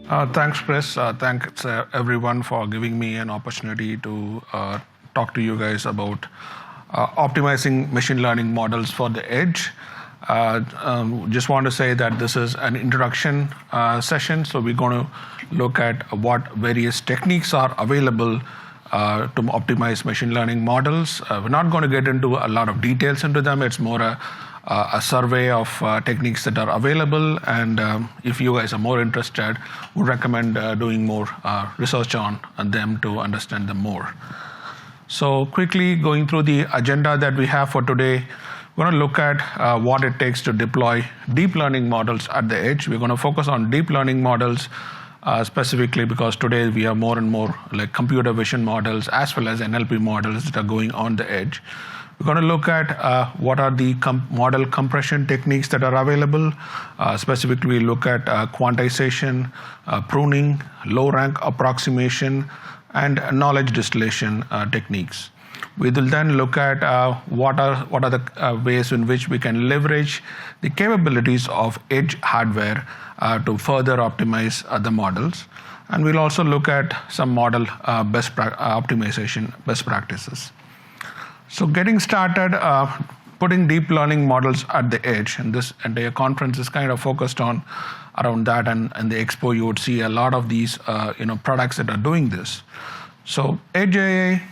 Thanks, Chris. Thanks everyone for giving me an opportunity to talk to you guys about optimizing machine learning models for the edge. Just want to say that this is an introduction session, so we're going to look at what various techniques are available to optimize machine learning models. We're not going to get into a lot of details into them. It's more a survey of techniques that are available, and if you guys are more interested, would recommend doing more research on them to understand them more. So quickly going through the agenda that we have for today, we're going to look at what it takes to deploy deep learning models at the edge. We're going to focus on deep learning models specifically because today we have more and more like computer vision models as well as NLP models that are going on the edge. We're going to look at what are the model compression techniques that are available. Specifically, look at quantization, pruning, low-rank approximation, and knowledge distillation techniques. We will then look at what are the ways in which we can leverage the capabilities of edge hardware to further optimize the models. And we'll also look at some model optimization best practices. So getting started, putting deep learning models at the edge, and this entire conference is kind of focused on around that, and in the expo you would see a lot of these products that are doing this. So edge AI,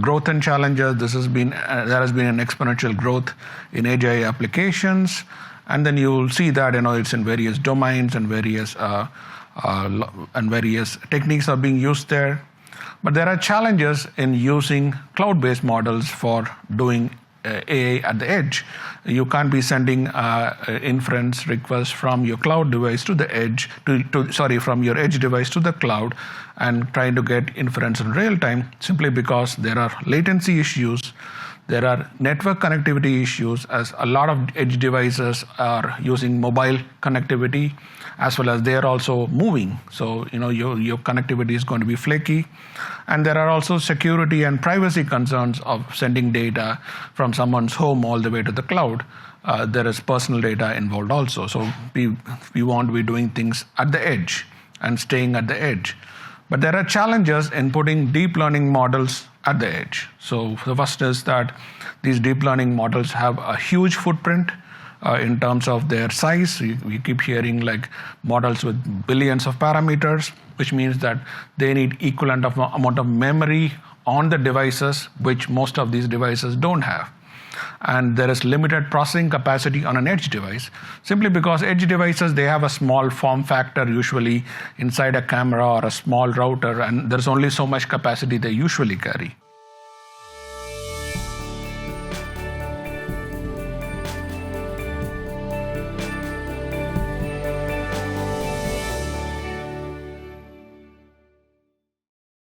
growth and challenges. There has been an exponential growth in edge AI applications, and then you will see that it's in various domains and various techniques are being used there. But there are challenges in using cloud-based models for doing AI at the edge. You can't be sending inference requests from your cloud device to the edge, from your edge device to the cloud, and trying to get inference in real time simply because there are latency issues. There are network connectivity issues, as a lot of edge devices are using mobile connectivity, as well as they are also moving. So your connectivity is going to be flaky. And there are also security and privacy concerns of sending data from someone's home all the way to the cloud. There is personal data involved also. So we want to be doing things at the edge and staying at the edge. But there are challenges in putting deep learning models at the edge. So the first is that these deep learning models have a huge footprint in terms of their size. We keep hearing like models with billions of parameters, which means that they need equivalent of amount of memory on the devices, which most of these devices don't have. And there is limited processing capacity on an edge device, simply because edge devices, they have a small form factor, usually inside a camera or a small router, and there's only so much capacity they usually carry.